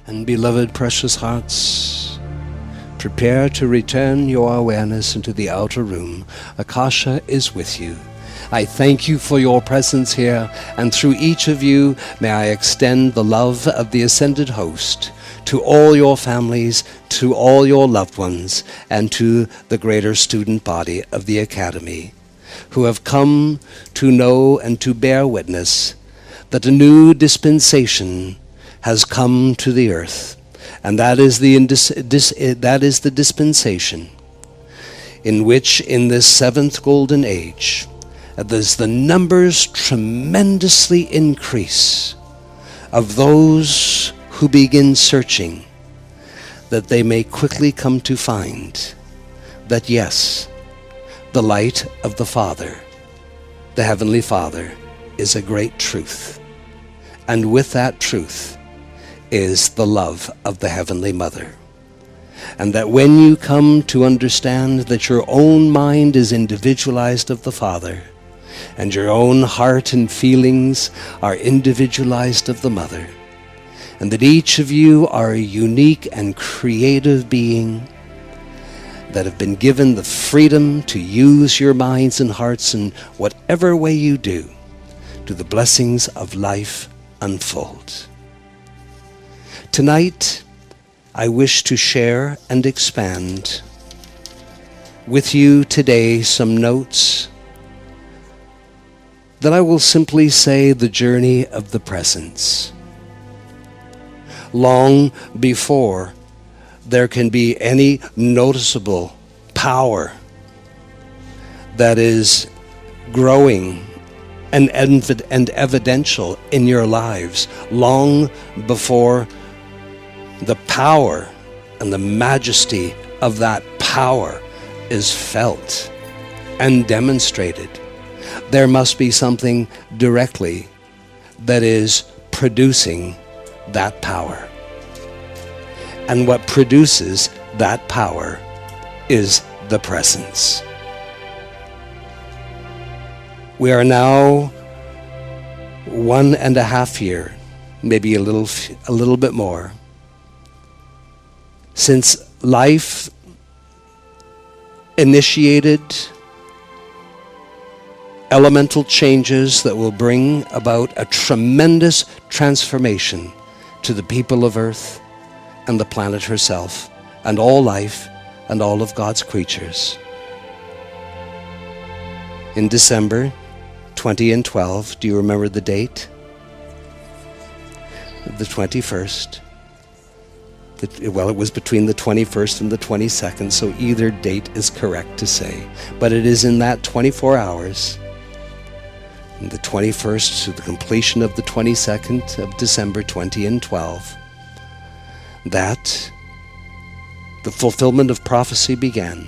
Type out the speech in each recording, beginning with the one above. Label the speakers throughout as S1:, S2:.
S1: And beloved precious hearts, prepare to return your awareness into the outer room. Akasha is with you. I thank you for your presence here, and through each of you may I extend the love of the Ascended Host to all your families, to all your loved ones, and to the greater student body of the Academy, who have come to know and to bear witness that a new dispensation has come to the earth, and that is the dispensation in which, in this seventh golden age, as the numbers tremendously increase of those who begin searching, that they may quickly come to find that yes, the light of the Father, the Heavenly Father, is a great truth, and with that truth is the love of the Heavenly Mother. And that when you come to understand that your own mind is individualized of the Father, and your own heart and feelings are individualized of the Mother, and that each of you are a unique and creative being that have been given the freedom to use your minds and hearts in whatever way you do, to the blessings of life unfold. Tonight, I wish to share and expand with you today some notes that I will simply say the journey of the presence. Long before there can be any noticeable power that is growing and evidential in your lives, long before the power and the majesty of that power is felt and demonstrated, there must be something directly that is producing that power. And what produces that power is the presence. We are now 1.5 years, maybe a little bit more, since life initiated elemental changes that will bring about a tremendous transformation to the people of Earth and the planet herself, and all life and all of God's creatures. In December 2012, do you remember the date? The 21st. Well, it was between the 21st and the 22nd, so either date is correct to say. But it is in that 24 hours, from the 21st to the completion of the 22nd of December 2012, that the fulfillment of prophecy began.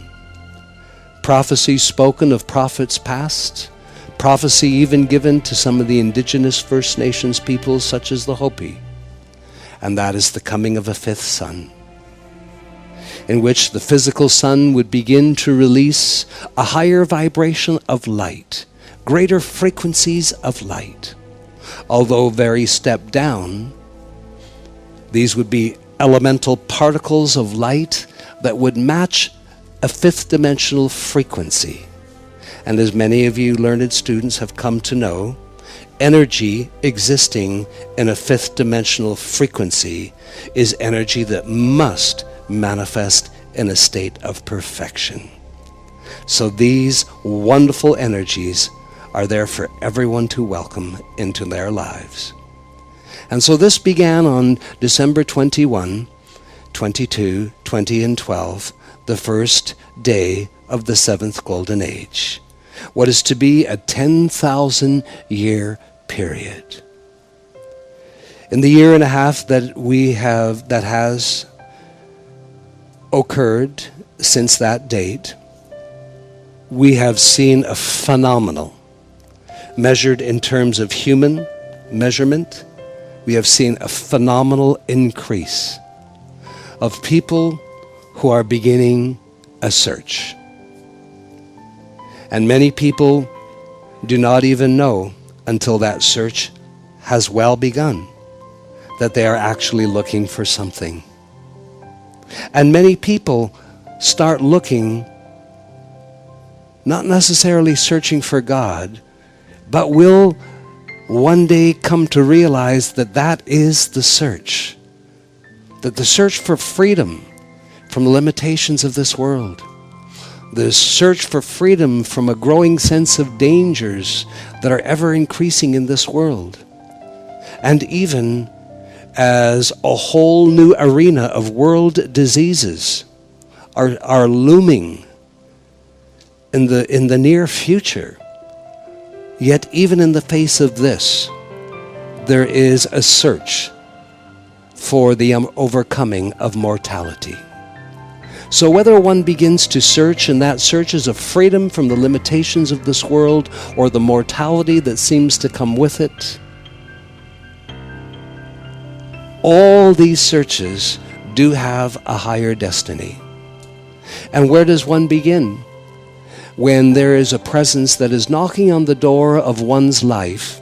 S1: Prophecy spoken of prophets past, prophecy even given to some of the indigenous First Nations peoples such as the Hopi. And that is the coming of a fifth sun, in which the physical sun would begin to release a higher vibration of light, greater frequencies of light. Although very stepped down, these would be elemental particles of light that would match a fifth dimensional frequency. And as many of you learned students have come to know, energy existing in a fifth dimensional frequency is energy that must manifest in a state of perfection. So these wonderful energies are there for everyone to welcome into their lives. And so this began on December 21, 22, 20, and 12, the first day of the seventh golden age, what is to be a 10,000-year period. In the 1.5 years that has occurred since that date, we have seen a phenomenal, measured in terms of human measurement, we have seen a phenomenal increase of people who are beginning a search. And many people do not even know until that search has well begun that they are actually looking for something. And many people start looking, not necessarily searching for God, but will one day come to realize that that is the search. That the search for freedom from the limitations of this world. The search for freedom from a growing sense of dangers that are ever increasing in this world. And even as a whole new arena of world diseases are looming in the near future. Yet even in the face of this, there is a search for the overcoming of mortality. So whether one begins to search, and that search is of freedom from the limitations of this world, or the mortality that seems to come with it, all these searches do have a higher destiny. And where does one begin? When there is a presence that is knocking on the door of one's life,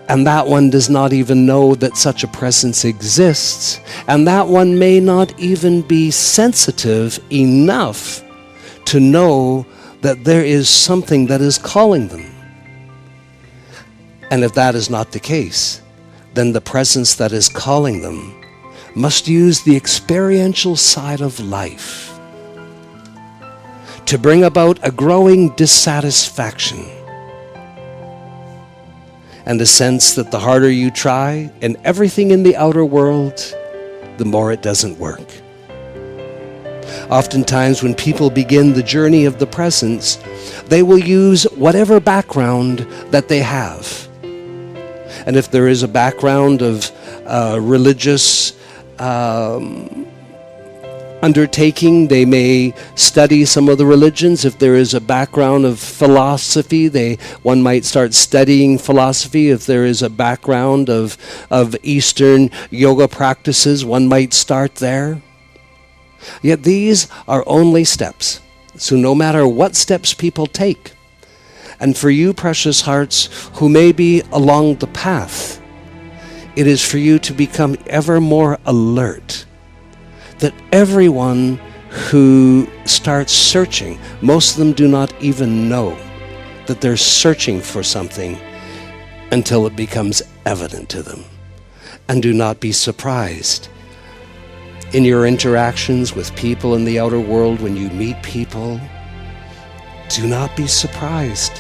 S1: and that one does not even know that such a presence exists, and that one may not even be sensitive enough to know that there is something that is calling them. And if that is not the case, then the presence that is calling them must use the experiential side of life to bring about a growing dissatisfaction and a sense that the harder you try and everything in the outer world, the more it doesn't work. Oftentimes when people begin the journey of the presence, they will use whatever background that they have. And if there is a background of religious undertaking, they may study some of the religions. If there is a background of philosophy, one might start studying philosophy. If there is a background of Eastern yoga practices, one might start there. Yet these are only steps. So no matter what steps people take, and for you, precious hearts, who may be along the path, it is for you to become ever more alert that everyone who starts searching, most of them do not even know that they're searching for something until it becomes evident to them. And do not be surprised in your interactions with people in the outer world. When you meet people, do not be surprised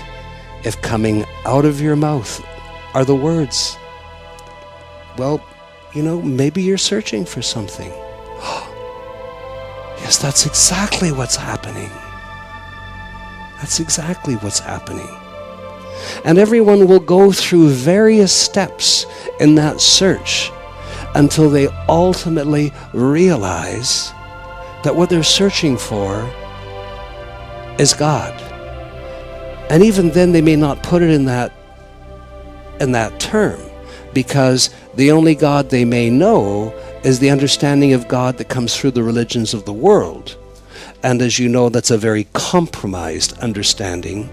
S1: if coming out of your mouth are the words, well, maybe you're searching for something. Yes, that's exactly what's happening. That's exactly what's happening. And everyone will go through various steps in that search until they ultimately realize that what they're searching for is God. And even then they may not put it in that term, because the only God they may know is the understanding of God that comes through the religions of the world. And as you know, that's a very compromised understanding,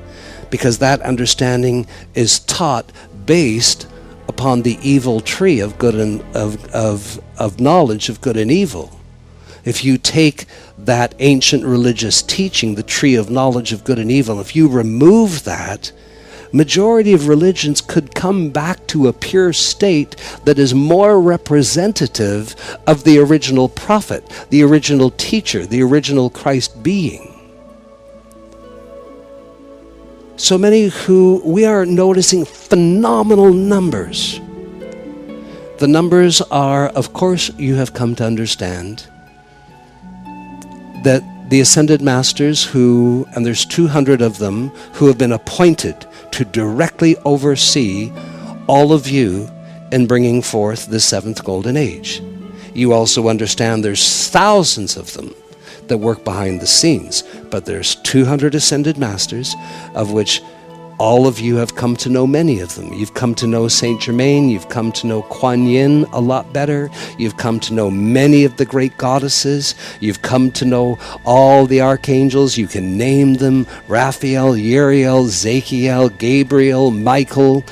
S1: because that understanding is taught based upon the evil tree of good and of knowledge of good and evil. If you take that ancient religious teaching, the tree of knowledge of good and evil, if you remove that, majority of religions could come back to a pure state that is more representative of the original prophet, the original teacher, the original Christ being. So many who we are noticing phenomenal numbers. The numbers are, of course, you have come to understand that the Ascended Masters and there's 200 of them, who have been appointed to directly oversee all of you in bringing forth the 7th Golden Age. You also understand there's thousands of them that work behind the scenes, but there's 200 Ascended Masters, of which all of you have come to know many of them. You've come to know Saint Germain, you've come to know Quan Yin a lot better, you've come to know many of the great goddesses, you've come to know all the archangels, you can name them, Raphael, Uriel, Zachiel, Gabriel, Michael.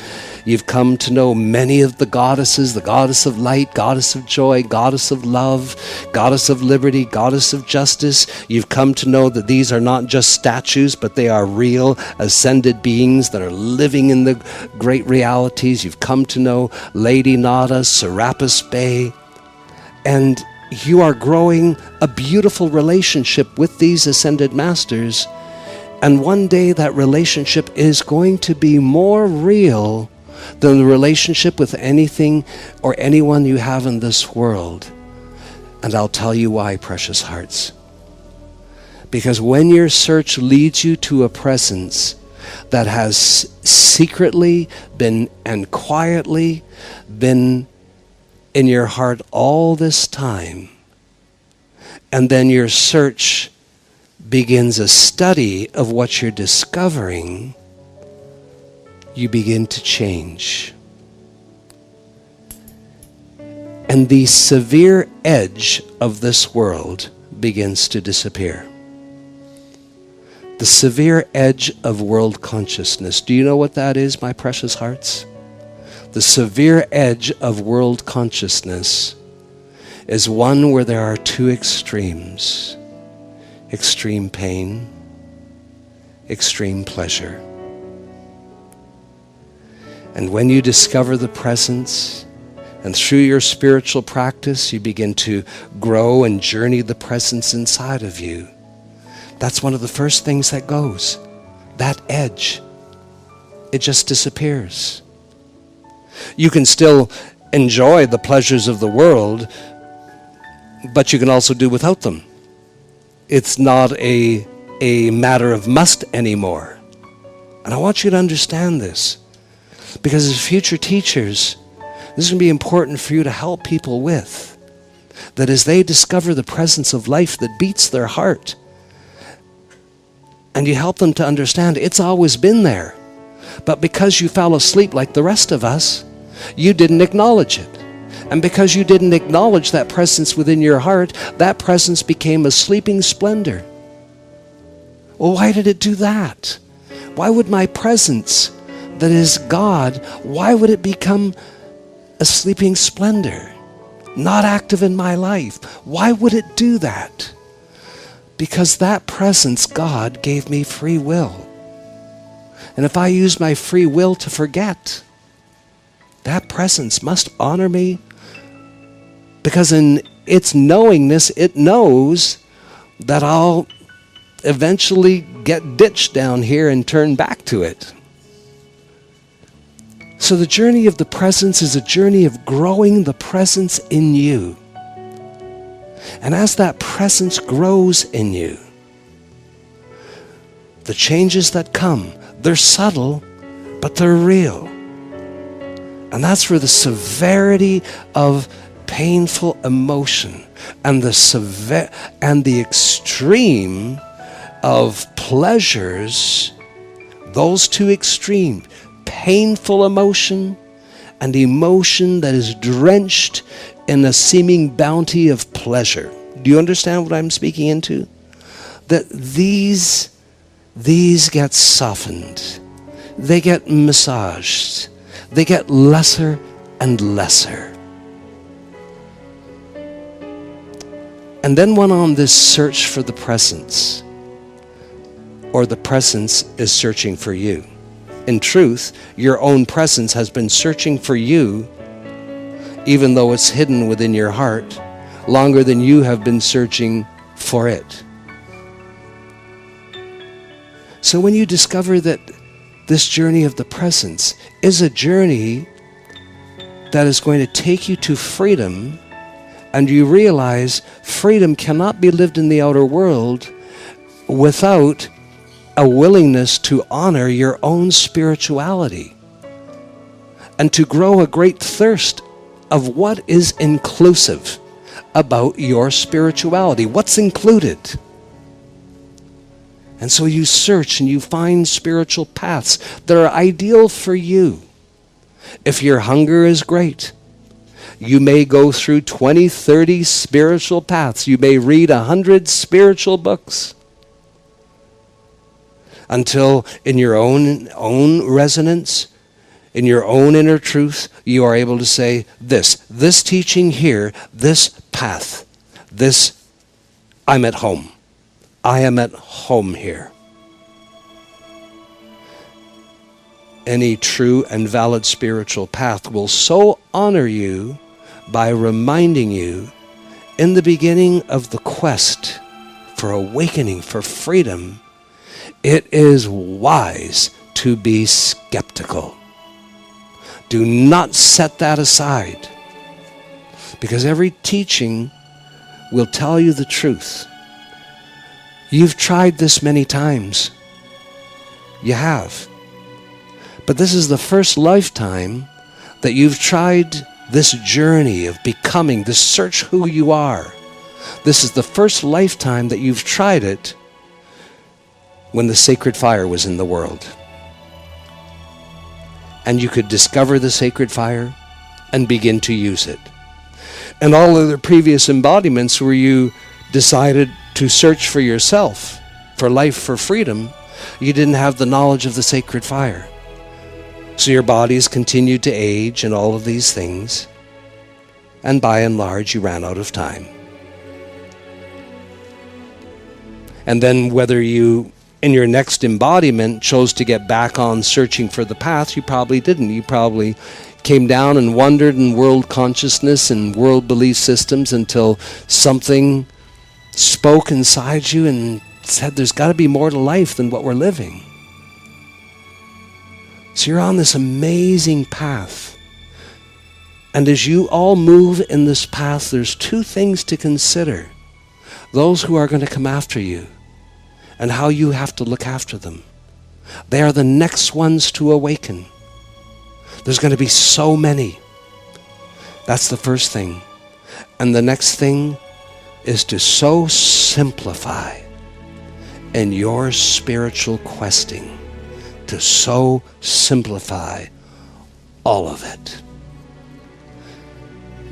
S1: You've come to know many of the goddesses, the goddess of light, goddess of joy, goddess of love, goddess of liberty, goddess of justice. You've come to know that these are not just statues, but they are real ascended beings that are living in the great realities. You've come to know Lady Nada, Serapis Bey, and you are growing a beautiful relationship with these ascended masters. And one day that relationship is going to be more real than the relationship with anything or anyone you have in this world. And I'll tell you why, precious hearts. Because when your search leads you to a presence that has secretly been and quietly been in your heart all this time, and then your search begins a study of what you're discovering, you begin to change. And the severe edge of this world begins to disappear. The severe edge of world consciousness. Do you know what that is, my precious hearts? The severe edge of world consciousness is one where there are two extremes: extreme pain, extreme pleasure. And when you discover the presence, and through your spiritual practice, you begin to grow and journey the presence inside of you, that's one of the first things that goes. That edge, it just disappears. You can still enjoy the pleasures of the world, but you can also do without them. It's not a matter of must anymore. And I want you to understand this, because as future teachers, this is going to be important for you to help people with. That as they discover the presence of life that beats their heart, and you help them to understand it's always been there, but because you fell asleep like the rest of us, you didn't acknowledge it. And because you didn't acknowledge that presence within your heart, that presence became a sleeping splendor. Well, why did it do that? Why would my presence, that is God, why would it become a sleeping splendor, not active in my life? Why would it do that? Because that presence, God, gave me free will. And if I use my free will to forget, that presence must honor me, because in its knowingness, it knows that I'll eventually get ditched down here and turn back to it. So the journey of the presence is a journey of growing the presence in you. And as that presence grows in you, the changes that come, they're subtle, but they're real. And that's where the severity of painful emotion and the extreme of pleasures, those two extremes, painful emotion and emotion that is drenched in a seeming bounty of pleasure. Do you understand what I'm speaking into? That these get softened. They get massaged. They get lesser and lesser. And then went on this search for the presence, or the presence is searching for you. In truth, your own presence has been searching for you, even though it's hidden within your heart, longer than you have been searching for it. So when you discover that this journey of the presence is a journey that is going to take you to freedom, and you realize freedom cannot be lived in the outer world without a willingness to honor your own spirituality and to grow a great thirst of what is inclusive about your spirituality, what's included. And so you search and you find spiritual paths that are ideal for you. If your hunger is great, you may go through 20, 30 spiritual paths. You may read 100 spiritual books until in your own resonance, in your own inner truth, you are able to say this teaching here, this path, this, I'm at home. I am at home here. Any true and valid spiritual path will so honor you by reminding you in the beginning of the quest for awakening, for freedom, it is wise to be skeptical. Do not set that aside, because every teaching will tell you the truth. You've tried this many times. You have. But this is the first lifetime that you've tried this journey of becoming, this search who you are. This is the first lifetime that you've tried it when the sacred fire was in the world. And you could discover the sacred fire and begin to use it. And all of the previous embodiments where you decided to search for yourself, for life, for freedom, you didn't have the knowledge of the sacred fire. So your bodies continued to age and all of these things. And by and large, you ran out of time. And then whether you, in your next embodiment, chose to get back on searching for the path, you probably didn't. You probably came down and wandered in world consciousness and world belief systems until something spoke inside you and said, there's got to be more to life than what we're living. So you're on this amazing path. And as you all move in this path, there's two things to consider. Those who are going to come after you and how you have to look after them. They are the next ones to awaken. There's going to be so many. That's the first thing. And the next thing is to so simplify in your spiritual questing, to so simplify all of it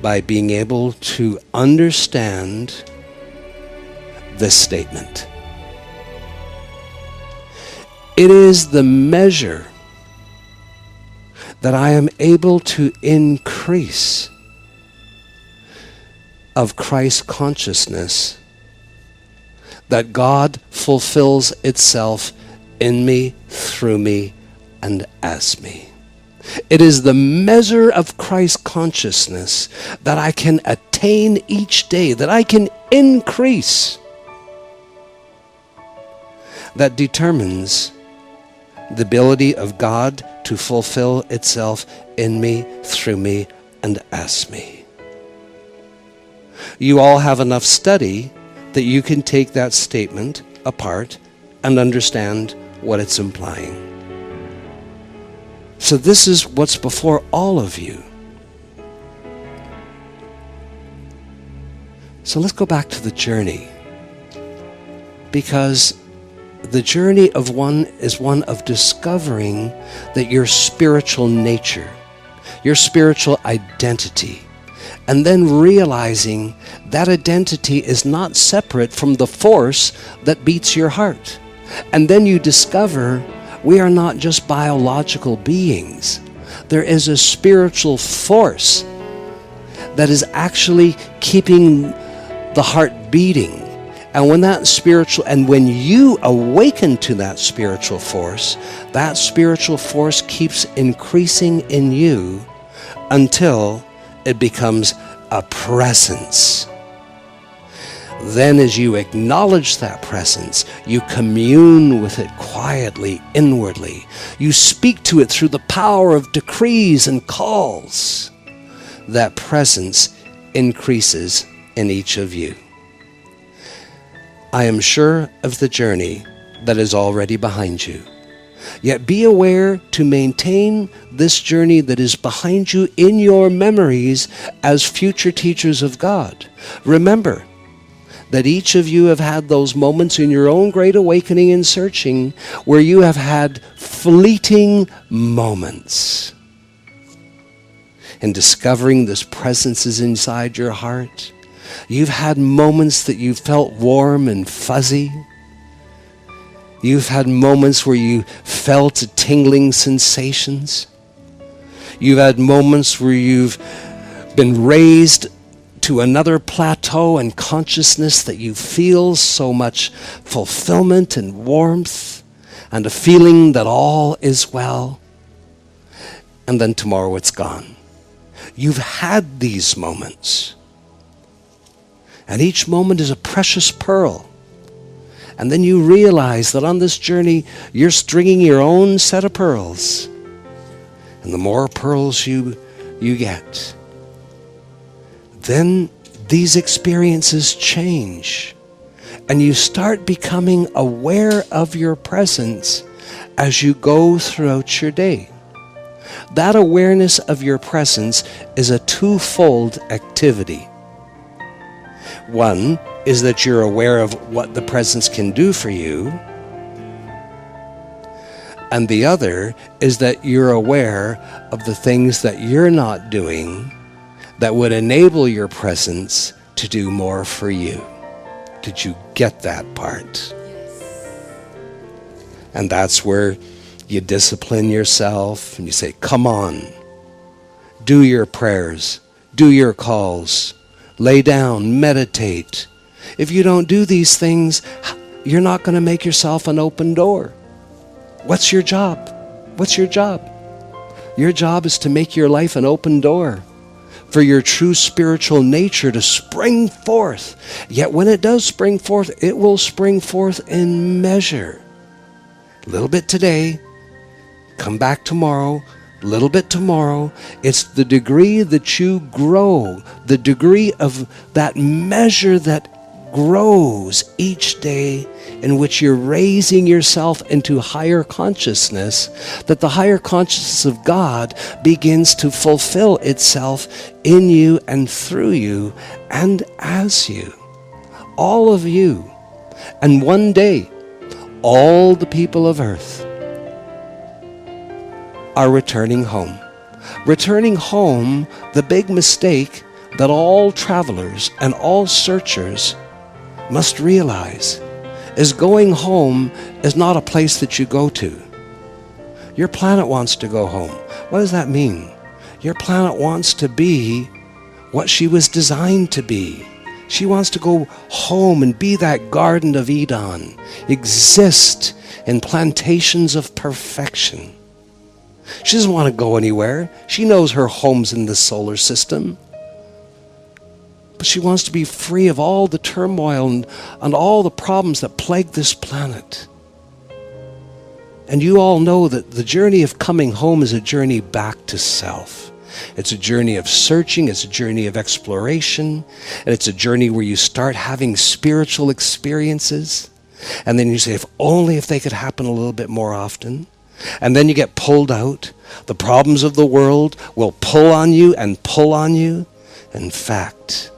S1: by being able to understand this statement. It is the measure that I am able to increase of Christ consciousness that God fulfills itself in me, through me, and as me. It is the measure of Christ consciousness that I can attain each day, that I can increase, that determines the ability of God to fulfill itself in me, through me, and as me. You all have enough study that you can take that statement apart and understand what it's implying. So this is what's before all of you. So let's go back to the journey, because the journey of one is one of discovering that your spiritual nature, your spiritual identity, and then realizing that identity is not separate from the force that beats your heart. And then you discover we are not just biological beings. There is a spiritual force that is actually keeping the heart beating. And when you awaken to that spiritual force keeps increasing in you until it becomes a presence. Then as you acknowledge that presence, you commune with it quietly, inwardly. You speak to it through the power of decrees and calls. That presence increases in each of you. I am sure of the journey that is already behind you. Yet be aware to maintain this journey that is behind you in your memories as future teachers of God. Remember that each of you have had those moments in your own great awakening and searching where you have had fleeting moments in discovering this presence is inside your heart. You've had moments that you felt warm and fuzzy. You've had moments where you felt tingling sensations. You've had moments where you've been raised to another plateau in consciousness that you feel so much fulfillment and warmth and a feeling that all is well. And then tomorrow it's gone. You've had these moments. And each moment is a precious pearl. And then you realize that on this journey, you're stringing your own set of pearls. And the more pearls you get, then these experiences change. And you start becoming aware of your presence as you go throughout your day. That awareness of your presence is a twofold activity. One is that you're aware of what the presence can do for you. And the other is that you're aware of the things that you're not doing that would enable your presence to do more for you. Did you get that part? And that's where you discipline yourself and you say, come on, do your prayers, do your calls, lay down, meditate. If you don't do these things, you're not going to make yourself an open door. What's your job? What's your job? Your job is to make your life an open door for your true spiritual nature to spring forth. Yet when it does spring forth, it will spring forth in measure. A little bit today, come back tomorrow, a little bit tomorrow. It's the degree that you grow, the degree of that measure that grows each day in which you're raising yourself into higher consciousness, that the higher consciousness of God begins to fulfill itself in you and through you and as you. All of you. And one day, all the people of earth are returning home. Returning home, the big mistake that all travelers and all searchers must realize is going home is not a place that you go to. Your planet wants to go home. What does that mean? Your planet wants to be what she was designed to be. She wants to go home and be that Garden of Eden, exist in plantations of perfection. She doesn't want to go anywhere. She knows her home's in the solar system. But she wants to be free of all the turmoil and all the problems that plague this planet. And you all know that the journey of coming home is a journey back to self. It's a journey of searching, it's a journey of exploration, and it's a journey where you start having spiritual experiences. And then you say, if they could happen a little bit more often. And then you get pulled out. The problems of the world will pull on you and pull on you. In fact,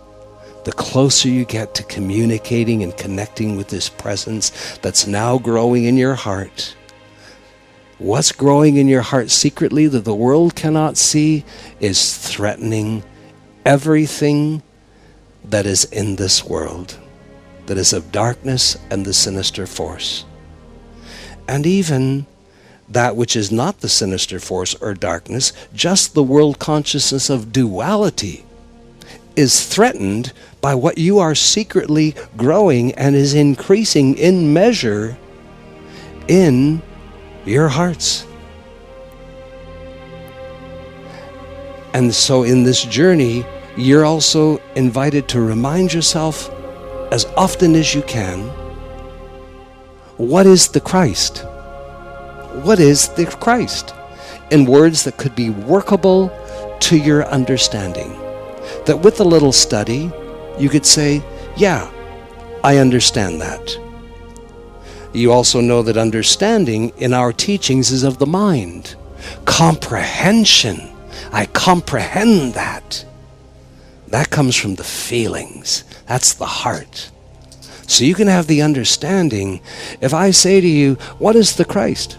S1: the closer you get to communicating and connecting with this presence that's now growing in your heart, what's growing in your heart secretly that the world cannot see is threatening everything that is in this world, that is of darkness and the sinister force. And even that which is not the sinister force or darkness, just the world consciousness of duality, is threatened by what you are secretly growing and is increasing in measure in your hearts. And so in this journey, you're also invited to remind yourself as often as you can, what is the Christ? What is the Christ? In words that could be workable to your understanding. That with a little study, you could say, yeah, I understand that. You also know that understanding in our teachings is of the mind. Comprehension. I comprehend that. That comes from the feelings. That's the heart. So you can have the understanding. If I say to you, what is the Christ?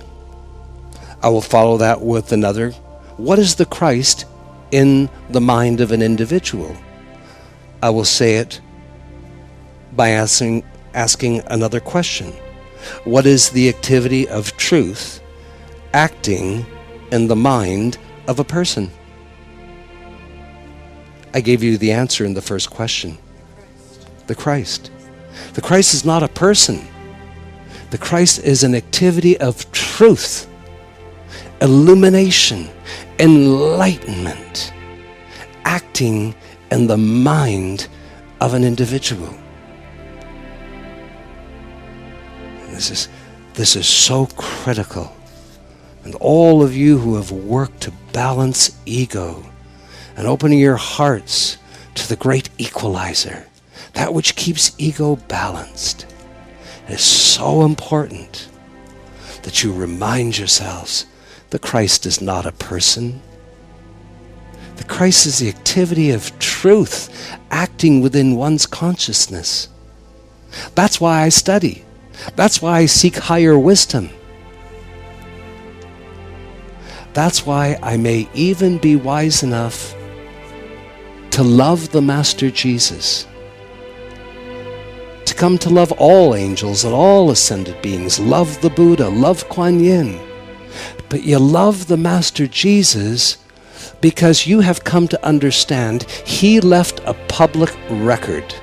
S1: I will follow that with another. What is the Christ in the mind of an individual? I will say it by asking another question. What is the activity of truth acting in the mind of a person? I gave you the answer in the first question. The Christ. The Christ is not a person. The Christ is an activity of truth, illumination, enlightenment, acting in the mind of an individual. This is so critical. And all of you who have worked to balance ego and opening your hearts to the great equalizer, that which keeps ego balanced, it is so important that you remind yourselves that Christ is not a person. The Christ is the activity of truth acting within one's consciousness. That's why I study. That's why I seek higher wisdom. That's why I may even be wise enough to love the Master Jesus, to come to love all angels and all ascended beings, love the Buddha, love Quan Yin. But you love the Master Jesus because you have come to understand he left a public record.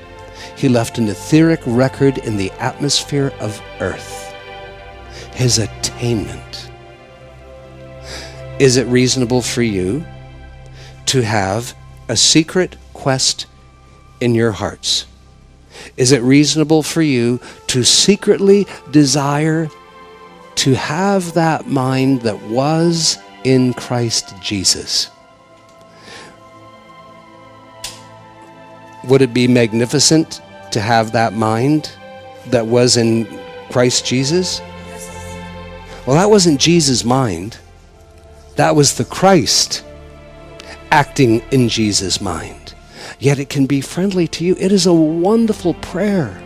S1: He left an etheric record in the atmosphere of earth. His attainment. Is it reasonable for you to have a secret quest in your hearts? Is it reasonable for you to secretly desire to have that mind that was in Christ Jesus? Would it be magnificent to have that mind that was in Christ Jesus? Well, that wasn't Jesus' mind. That was the Christ acting in Jesus' mind. Yet it can be friendly to you. It is a wonderful prayer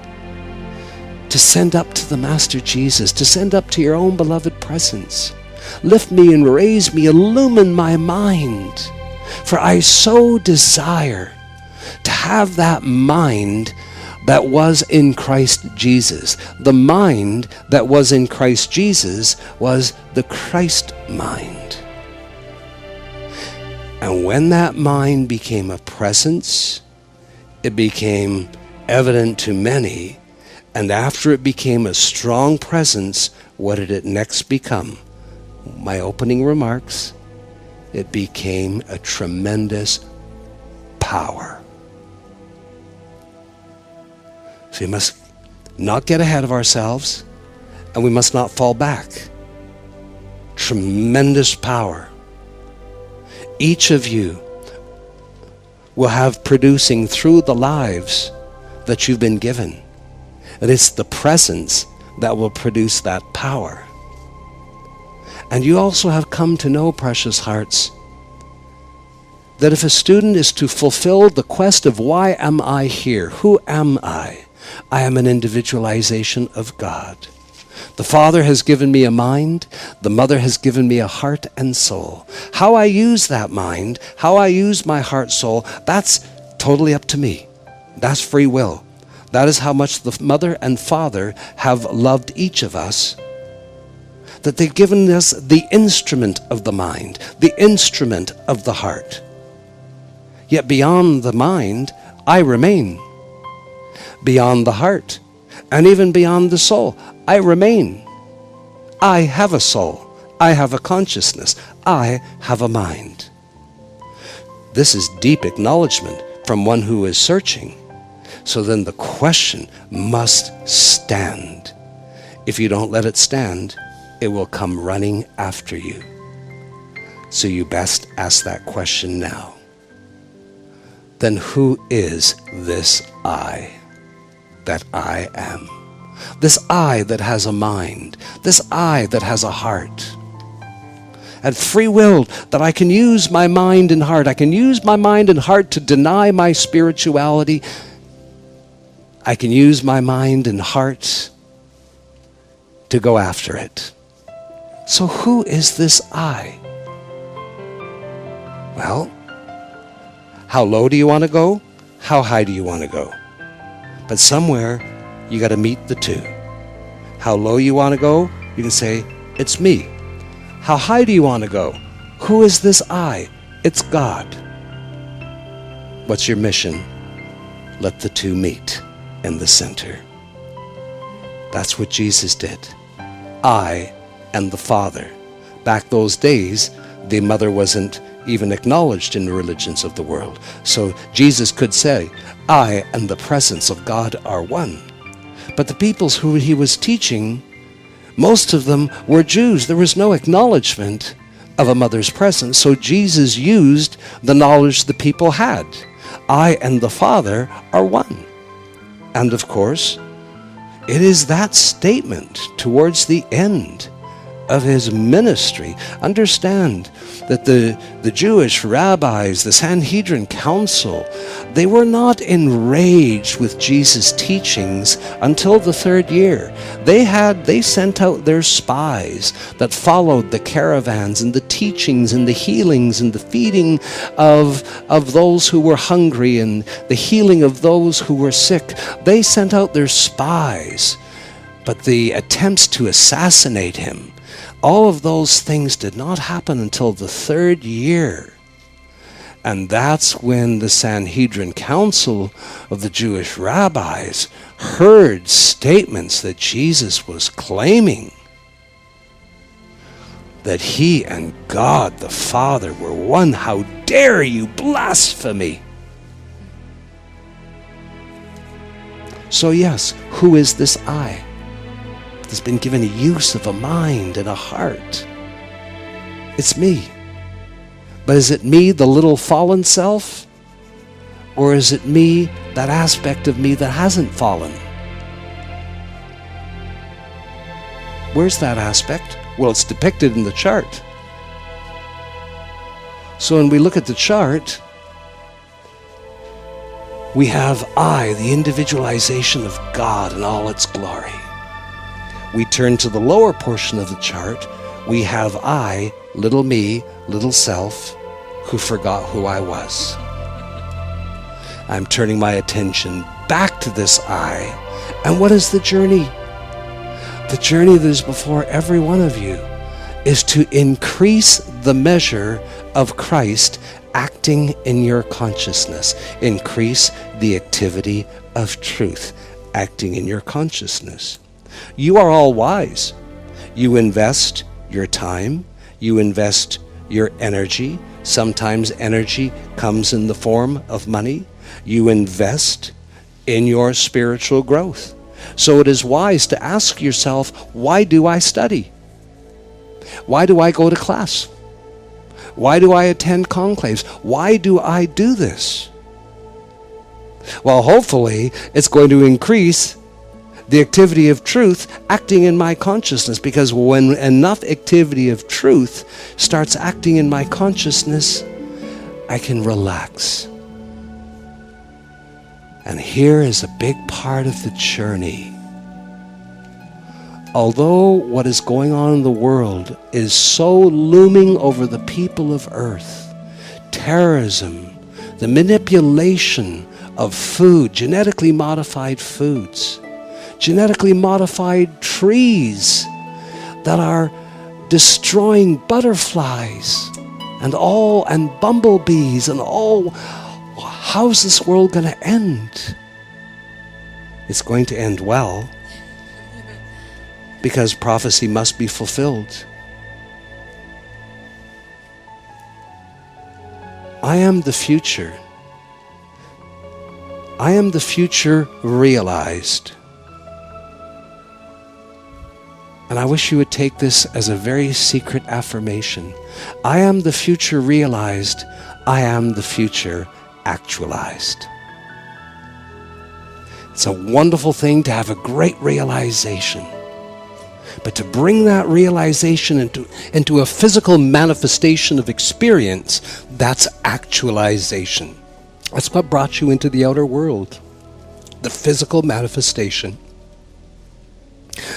S1: to send up to the Master Jesus, to send up to your own beloved presence. Lift me and raise me, illumine my mind, for I so desire to have that mind that was in Christ Jesus. The mind that was in Christ Jesus was the Christ mind. And when that mind became a presence, it became evident to many. And after it became a strong presence, what did it next become? My opening remarks, it became a tremendous power. So we must not get ahead of ourselves, and we must not fall back. Tremendous power. Each of you will have producing through the lives that you've been given. And it's the presence that will produce that power. And you also have come to know, precious hearts, that if a student is to fulfill the quest of why am I here, who am I am an individualization of God. The Father has given me a mind, the Mother has given me a heart and soul. How I use that mind, how I use my heart, soul, that's totally up to me. That's free will. That is how much the Mother and Father have loved each of us, that they've given us the instrument of the mind, the instrument of the heart. Yet beyond the mind, I remain. Beyond the heart, and even beyond the soul, I remain. I have a soul. I have a consciousness. I have a mind. This is deep acknowledgement from one who is searching. So then the question must stand. If you don't let it stand, it will come running after you. So you best ask that question now. Then who is this I that I am? This I that has a mind, this I that has a heart, and free will, that I can use my mind and heart. I can use my mind and heart to deny my spirituality. I can use my mind and heart to go after it. So who is this I? Well, how low do you want to go? How high do you want to go? But somewhere, you got to meet the two. How low you want to go, you can say, it's me. How high do you want to go? Who is this I? It's God. What's your mission? Let the two meet in the center. That's what Jesus did. I and the Father. Back those days, the mother wasn't even acknowledged in the religions of the world. So Jesus could say, I and the presence of God are one. But the peoples who he was teaching, most of them were Jews. There was no acknowledgement of a mother's presence. So Jesus used the knowledge the people had. I and the Father are one. And of course, it is that statement towards the end of his ministry. Understand that the Jewish rabbis, the Sanhedrin council, they were not enraged with Jesus' teachings until the third year. They sent out their spies that followed the caravans and the teachings and the healings and the feeding of those who were hungry and the healing of those who were sick. They sent out their spies. But the attempts to assassinate him, all of those things did not happen until the third year. And that's when the Sanhedrin Council of the Jewish rabbis heard statements that Jesus was claiming that he and God the Father were one. How dare you, blasphemy! So yes, who is this I? Has been given a use of a mind and a heart. It's me. But is it me, the little fallen self? Or is it me, that aspect of me that hasn't fallen? Where's that aspect? Well, it's depicted in the chart. So when we look at the chart, we have I, the individualization of God in all its glory. We turn to the lower portion of the chart, we have I, little me, little self, who forgot who I was. I'm turning my attention back to this I. And what is the journey? The journey that is before every one of you is to increase the measure of Christ acting in your consciousness. Increase the activity of truth acting in your consciousness. You are all wise. You invest your time. You invest your energy. Sometimes energy comes in the form of money. You invest in your spiritual growth. So it is wise to ask yourself, why do I study? Why do I go to class? Why do I attend conclaves? Why do I do this? Well, hopefully it's going to increase the activity of truth acting in my consciousness, because when enough activity of truth starts acting in my consciousness, I can relax. And here is a big part of the journey. Although what is going on in the world is so looming over the people of earth, terrorism, the manipulation of food, genetically modified foods, genetically modified trees that are destroying butterflies and bumblebees and all. How's this world going to end? It's going to end well, because prophecy must be fulfilled. I am the future. I am the future realized. And I wish you would take this as a very secret affirmation. I am the future realized. I am the future actualized. It's a wonderful thing to have a great realization. But to bring that realization into a physical manifestation of experience, that's actualization. That's what brought you into the outer world. The physical manifestation.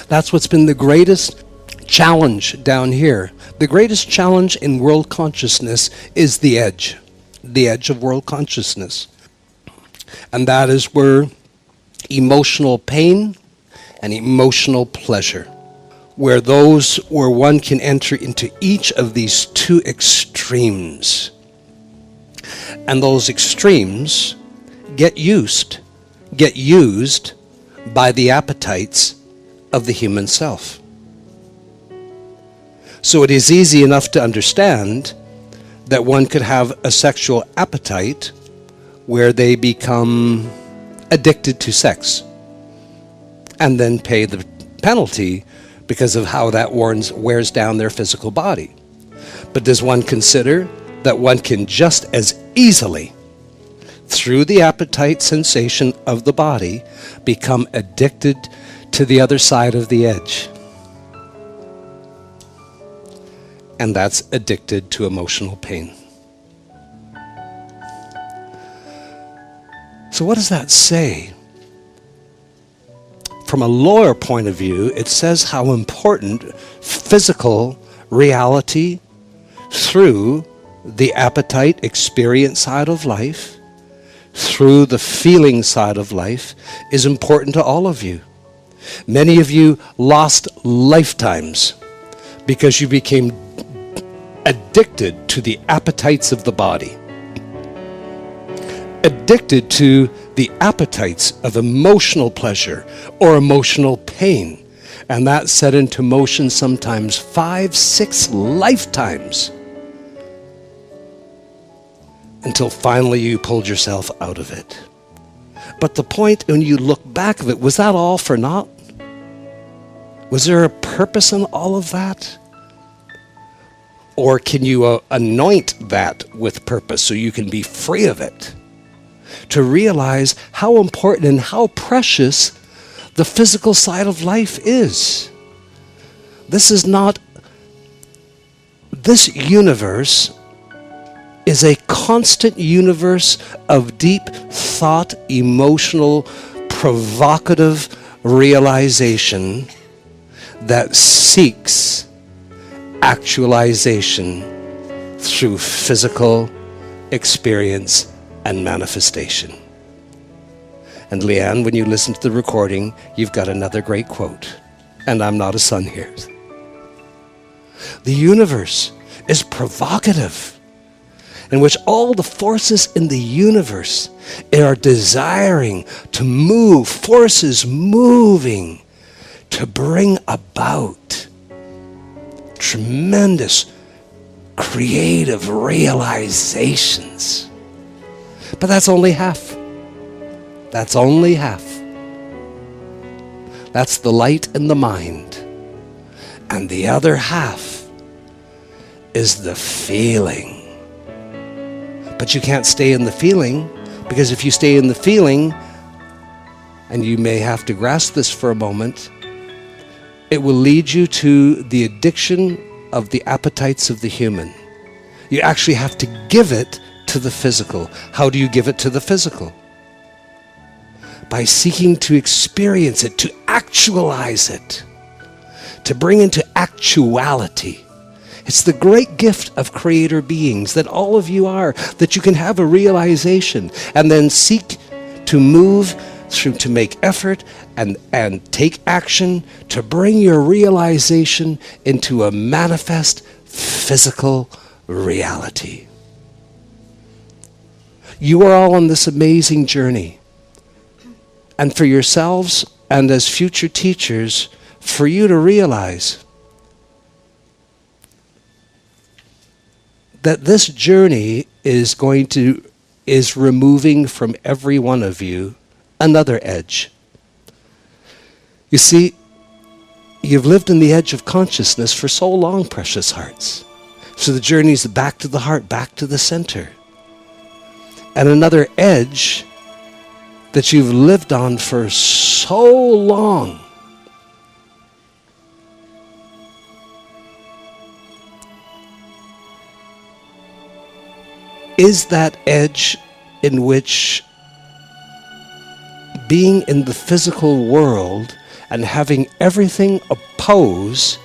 S1: That's what's been the greatest challenge down here. The greatest challenge in world consciousness is the edge of world consciousness. And that is where emotional pain and emotional pleasure where one can enter into each of these two extremes. And those extremes get used by the appetites of the human self. So it is easy enough to understand that one could have a sexual appetite where they become addicted to sex and then pay the penalty because of how that wears down their physical body. But does one consider that one can just as easily, through the appetite sensation of the body, become addicted to the other side of the edge? And that's addicted to emotional pain. So what does that say? From a lower point of view, it says how important physical reality through the appetite experience side of life, through the feeling side of life, is important to all of you. Many of you lost lifetimes because you became addicted to the appetites of the body, addicted to the appetites of emotional pleasure or emotional pain. And that set into motion sometimes 5, 6 lifetimes until finally you pulled yourself out of it. But the point, when you look back of it, was that all for naught? Was there a purpose in all of that? Or can you anoint that with purpose so you can be free of it? To realize how important and how precious the physical side of life is. This universe is a constant universe of deep thought, emotional, provocative realization that seeks actualization through physical experience and manifestation. And Leanne, when you listen to the recording, you've got another great quote. And I'm not a son here. The universe is provocative, in which all the forces in the universe are desiring to move, forces moving to bring about tremendous creative realizations. But that's only half. That's only half. That's the light in the mind. And the other half is the feeling. But you can't stay in the feeling, because if you stay in the feeling, and you may have to grasp this for a moment, it will lead you to the addiction of the appetites of the human. You actually have to give it to the physical. How do you give it to the physical? By seeking to experience it, to actualize it, to bring into actuality. It's the great gift of creator beings that all of you are, that you can have a realization and then seek to move through, to make effort and take action to bring your realization into a manifest physical reality. You are all on this amazing journey. And for yourselves and as future teachers, for you to realize that this journey is removing from every one of you another edge. You see, you've lived in the edge of consciousness for so long, precious hearts. So the journey is back to the heart, back to the center. And another edge that you've lived on for so long is that edge in which being in the physical world and having everything oppose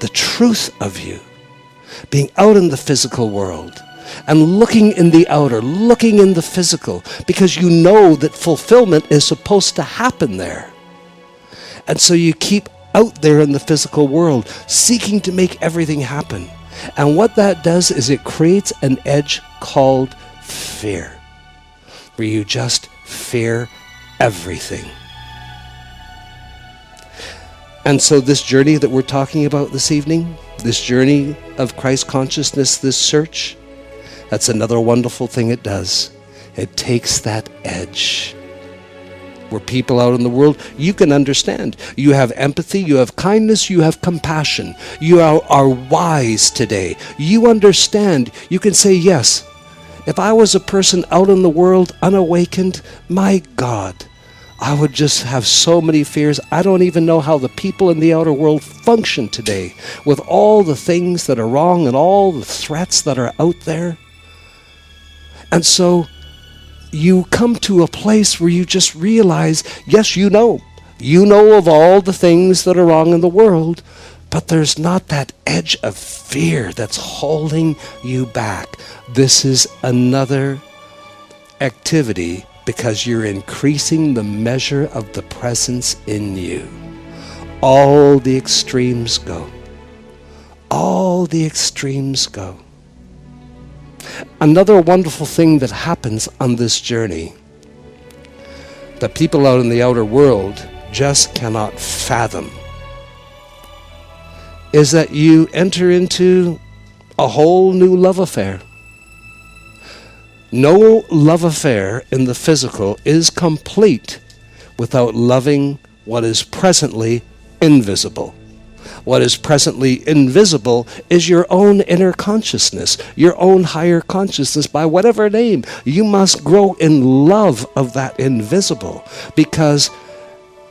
S1: the truth of you, being out in the physical world and looking in the outer, looking in the physical, because you know that fulfillment is supposed to happen there. And so you keep out there in the physical world, seeking to make everything happen. And what that does is it creates an edge called fear, where you just fear everything. And so this journey that we're talking about this evening, this journey of Christ consciousness, this search, that's another wonderful thing it does. It takes that edge where people out in the world, you can understand. You have empathy, you have kindness, you have compassion. You are wise today. You understand. You can say, yes, if I was a person out in the world unawakened, my God, I would just have so many fears. I don't even know how the people in the outer world function today with all the things that are wrong and all the threats that are out there. And so you come to a place where you just realize, yes, you know of all the things that are wrong in the world, but there's not that edge of fear that's holding you back. This is another activity because you're increasing the measure of the presence in you. All the extremes go. All the extremes go. Another wonderful thing that happens on this journey that people out in the outer world just cannot fathom is that you enter into a whole new love affair. No love affair in the physical is complete without loving what is presently invisible. What is presently invisible is your own inner consciousness, your own higher consciousness, by whatever name. You must grow in love of that invisible, because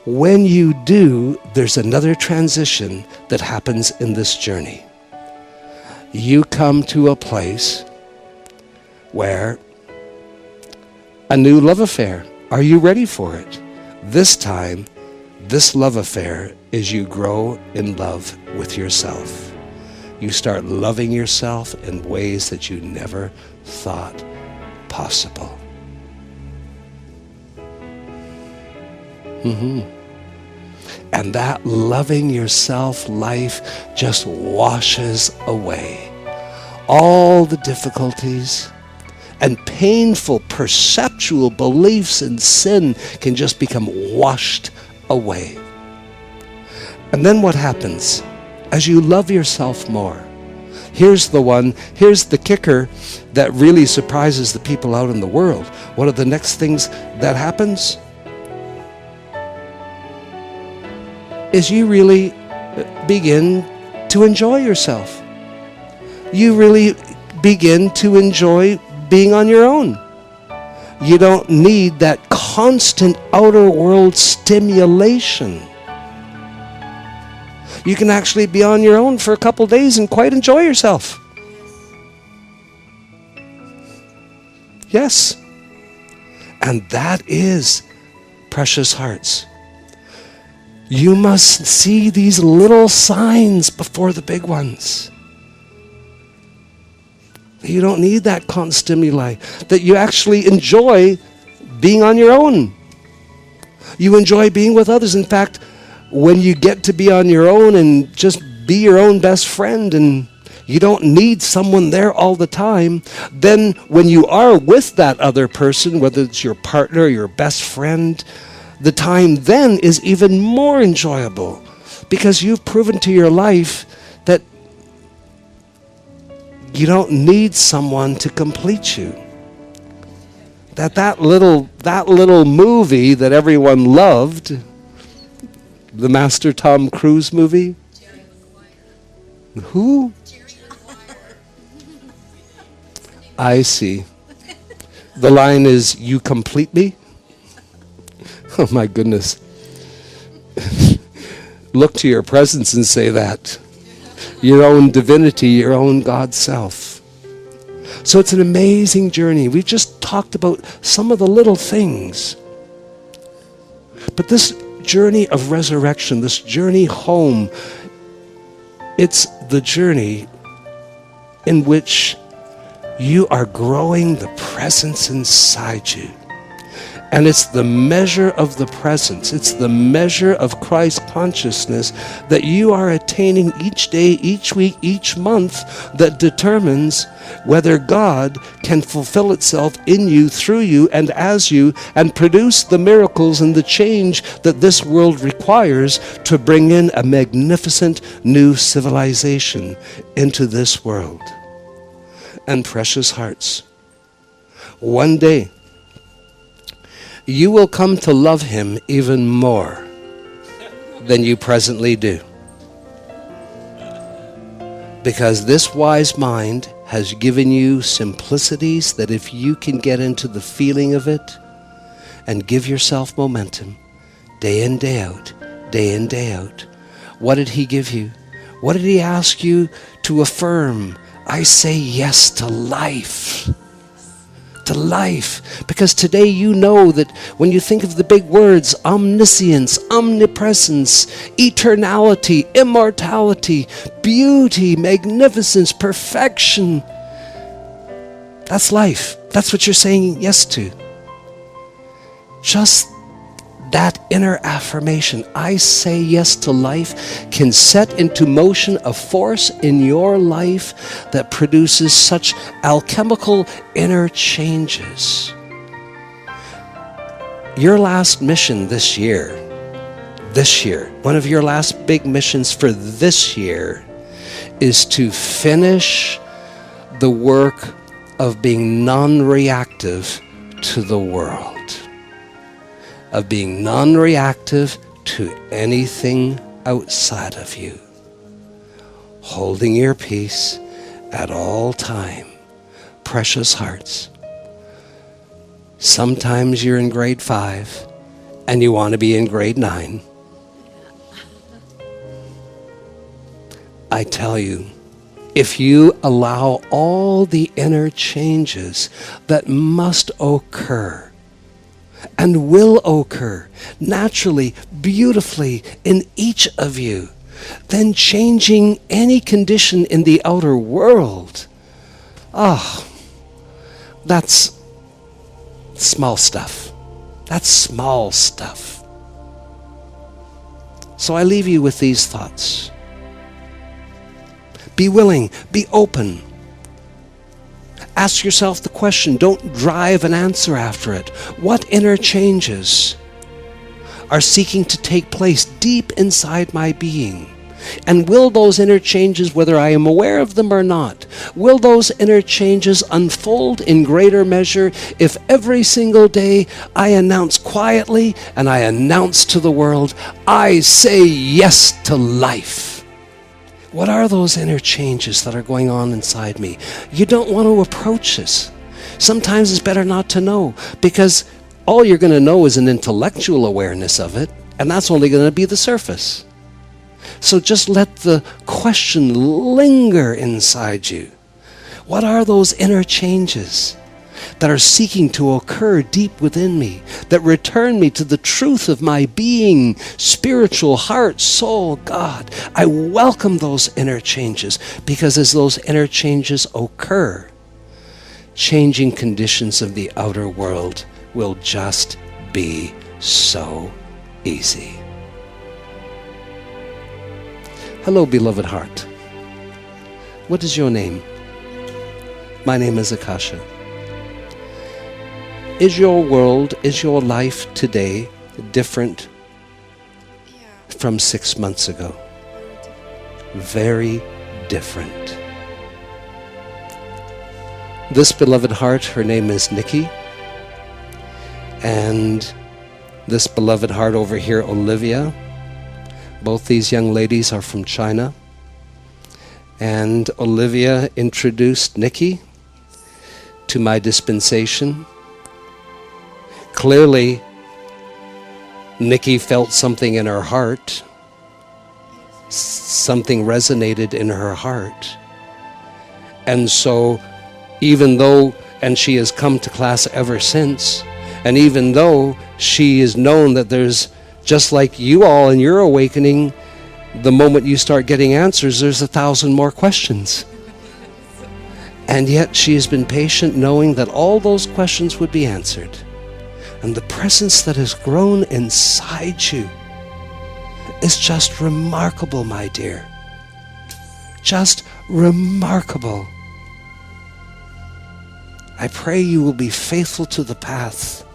S1: when you do, there's another transition that happens in this journey. You come to a place where a new love affair. Are you ready for it? This time, this love affair is you grow in love with yourself. You start loving yourself in ways that you never thought possible. And that loving yourself life just washes away all the difficulties and painful perceptual beliefs in sin can just become washed away. And then what happens? As you love yourself more, here's the kicker that really surprises the people out in the world. What are the next things that happens? Is you really begin to enjoy yourself. You really begin to enjoy being on your own. You don't need that constant outer world stimulation. You can actually be on your own for a couple days and quite enjoy yourself. Yes. And that is, precious hearts, you must see these little signs before the big ones. You don't need that constant stimuli. That you actually enjoy being on your own. You enjoy being with others. In fact, when you get to be on your own and just be your own best friend and you don't need someone there all the time, then when you are with that other person, whether it's your partner or your best friend, the time then is even more enjoyable because you've proven to your life that you don't need someone to complete you. That little movie that everyone loved, the Master Tom Cruise movie. Who? I see. The line is, "You complete me?" Oh my goodness. Look to your presence and say that. Your own divinity, your own God self. So it's an amazing journey. We've just talked about some of the little things. But this journey of resurrection, this journey home, it's the journey in which you are growing the presence inside you. And it's the measure of the presence, it's the measure of Christ consciousness that you are attaining each day, each week, each month that determines whether God can fulfill itself in you, through you, and as you, and produce the miracles and the change that this world requires to bring in a magnificent new civilization into this world. And precious hearts, one day, you will come to love him even more than you presently do. Because this wise mind has given you simplicities that if you can get into the feeling of it and give yourself momentum, day in, day out, day in, day out. What did he give you? What did he ask you to affirm? I say yes to life. To life. Because today you know that when you think of the big words, omniscience, omnipresence, eternality, immortality, beauty, magnificence, perfection, that's life. That's what you're saying yes to. Just that inner affirmation, I say yes to life, can set into motion a force in your life that produces such alchemical inner changes. Your last mission this year, one of your last big missions for this year is to finish the work of being non-reactive to the world. Of being non-reactive to anything outside of you. Holding your peace at all time. Precious hearts. Sometimes you're in grade 5 and you want to be in grade 9. I tell you, if you allow all the inner changes that must occur and will occur naturally, beautifully in each of you, then changing any condition in the outer world, that's small stuff. That's small stuff. So I leave you with these thoughts. Be willing, be open. Ask yourself the question, don't drive an answer after it. What inner changes are seeking to take place deep inside my being? And will those inner changes, whether I am aware of them or not, will those inner changes unfold in greater measure if every single day I announce quietly and I announce to the world, I say yes to life? What are those inner changes that are going on inside me? You don't want to approach this. Sometimes it's better not to know, because all you're going to know is an intellectual awareness of it, and that's only going to be the surface. So just let the question linger inside you. What are those inner changes that are seeking to occur deep within me, that return me to the truth of my being, spiritual, heart, soul, God? I welcome those inner changes, because as those inner changes occur, changing conditions of the outer world will just be so easy. Hello, beloved heart. What is your name? My name is Akasha. Is your world, is your life today different from 6 months ago? Very different. This beloved heart, her name is Nikki. And this beloved heart over here, Olivia. Both these young ladies are from China. And Olivia introduced Nikki to my dispensation. Clearly, Nikki felt something in her heart. Something resonated in her heart. And so, even though, and she has come to class ever since, and even though she is known that there's, just like you all in your awakening, the moment you start getting answers, there's 1,000 more questions. And yet she has been patient, knowing that all those questions would be answered. And the presence that has grown inside you is just remarkable, my dear. Just remarkable. I pray you will be faithful to the path.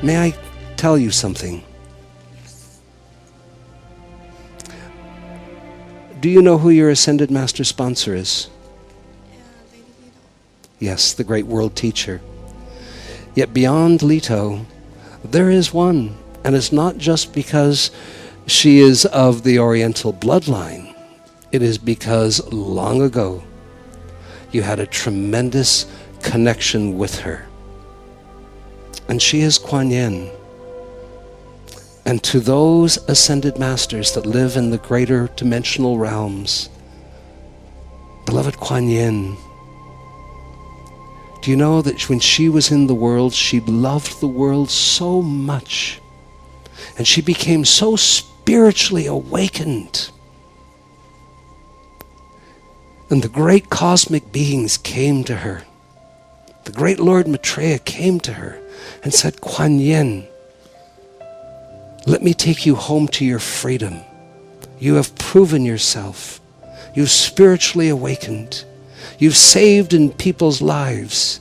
S1: May I tell you something? Do you know who your Ascended Master sponsor is? Yes, the great world teacher. Yet beyond Leto, there is one, and it's not just because she is of the Oriental bloodline. It is because long ago you had a tremendous connection with her. And she is Quan Yin. And to those Ascended Masters that live in the greater dimensional realms, beloved Quan Yin, do you know that when she was in the world, she loved the world so much, and she became so spiritually awakened. And the great cosmic beings came to her. The great Lord Maitreya came to her and said, Quan Yin, let me take you home to your freedom. You have proven yourself. You've spiritually awakened. You've saved in people's lives.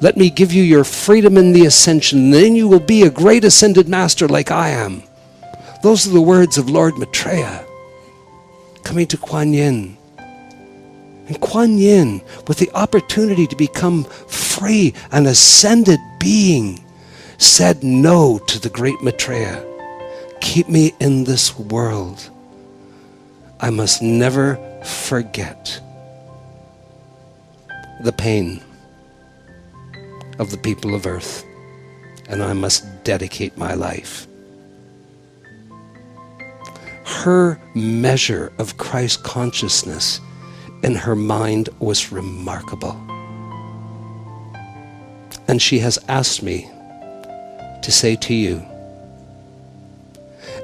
S1: Let me give you your freedom in the ascension, and then you will be a great Ascended Master like I am. Those are the words of Lord Maitreya coming to Quan Yin. And Quan Yin, with the opportunity to become free, an ascended being, said no to the great Maitreya. Keep me in this world. I must never forget the pain of the people of earth, and I must dedicate my life. Her measure of Christ consciousness in her mind was remarkable. And she has asked me to say to you,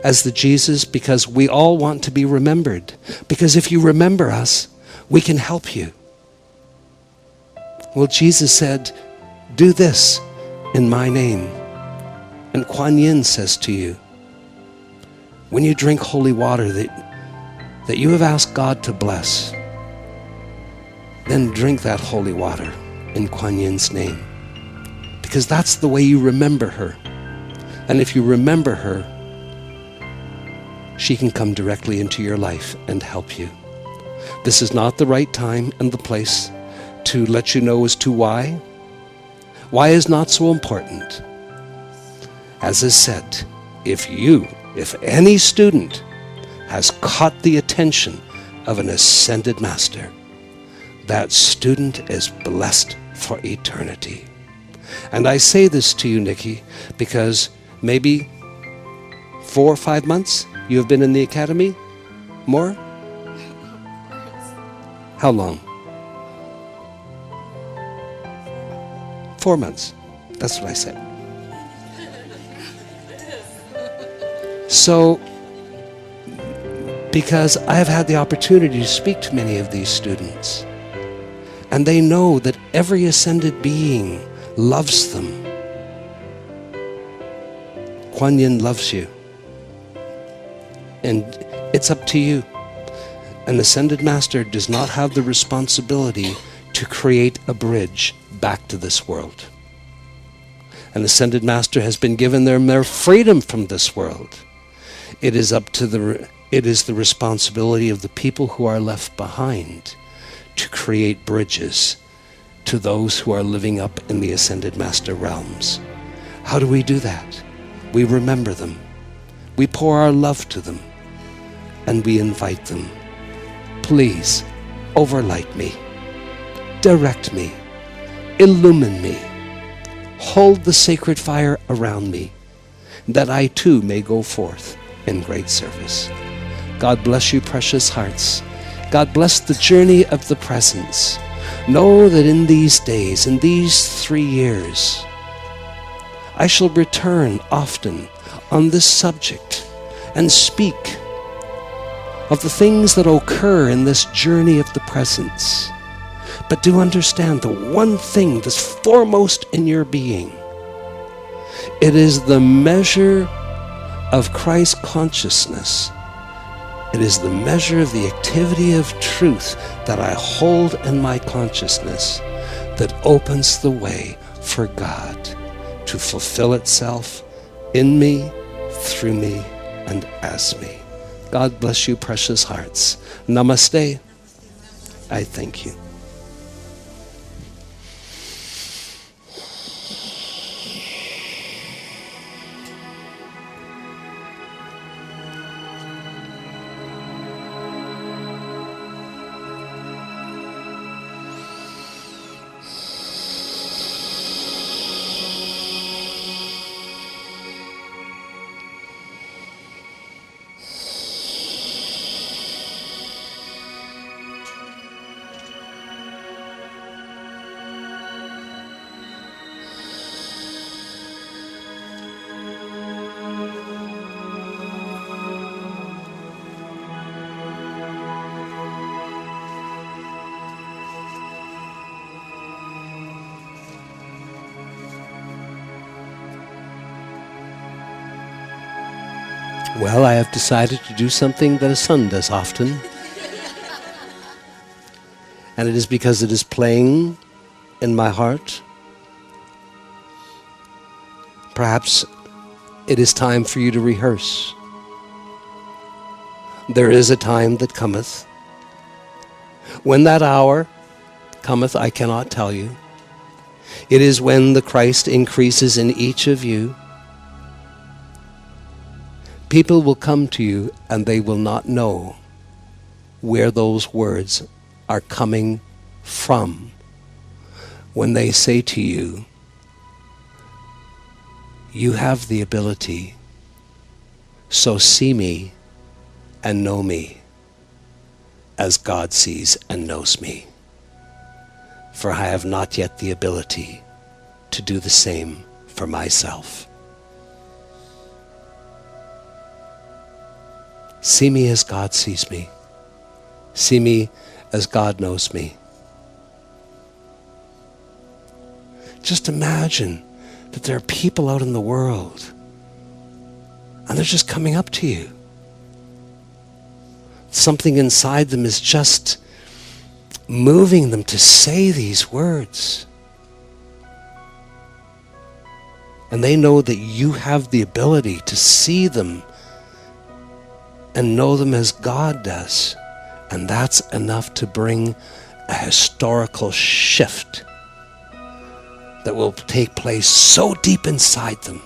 S1: as the Jesus, because we all want to be remembered, because if you remember us, we can help you. Well, Jesus said, do this in my name. And Quan Yin says to you, when you drink holy water that you have asked God to bless, then drink that holy water in Quan Yin's name. Because that's the way you remember her. And if you remember her, she can come directly into your life and help you. This is not the right time and the place to let you know as to why. Why is not so important. As is said, if any student has caught the attention of an Ascended Master, that student is blessed for eternity. And I say this to you, Nikki, because maybe 4 or 5 months you have been in the academy? More? How long? 4 months. That's what I said. So, because I have had the opportunity to speak to many of these students, and they know that every ascended being loves them. Quan Yin loves you. And it's up to you. An Ascended Master does not have the responsibility to create a bridge back to this world. An Ascended Master has been given their freedom from this world. It is the responsibility of the people who are left behind to create bridges to those who are living up in the Ascended Master realms. How do we do that? We remember them. We pour our love to them. And we invite them. Please, overlight me. Direct me. Illumine me. Hold the sacred fire around me, that I too may go forth in great service. God bless you, precious hearts. God bless the journey of the presence. Know that in these days, in these 3 years, I shall return often on this subject and speak of the things that occur in this journey of the presence. But do understand the one thing that's foremost in your being. It is the measure of Christ consciousness. It is the measure of the activity of truth that I hold in my consciousness that opens the way for God to fulfill itself in me, through me, and as me. God bless you, precious hearts. Namaste. I thank you. Well, I have decided to do something that a son does often. And it is because it is playing in my heart. Perhaps it is time for you to rehearse. There is a time that cometh. When that hour cometh, I cannot tell you. It is when the Christ increases in each of you. People will come to you and they will not know where those words are coming from when they say to you, you have the ability, so see me and know me as God sees and knows me. For I have not yet the ability to do the same for myself. See me as God sees me. See me as God knows me. Just imagine that there are people out in the world and they're just coming up to you. Something inside them is just moving them to say these words. And they know that you have the ability to see them and know them as God does. And that's enough to bring a historical shift that will take place so deep inside them.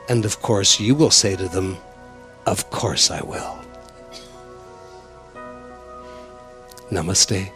S1: And of course, you will say to them, of course I will. Namaste.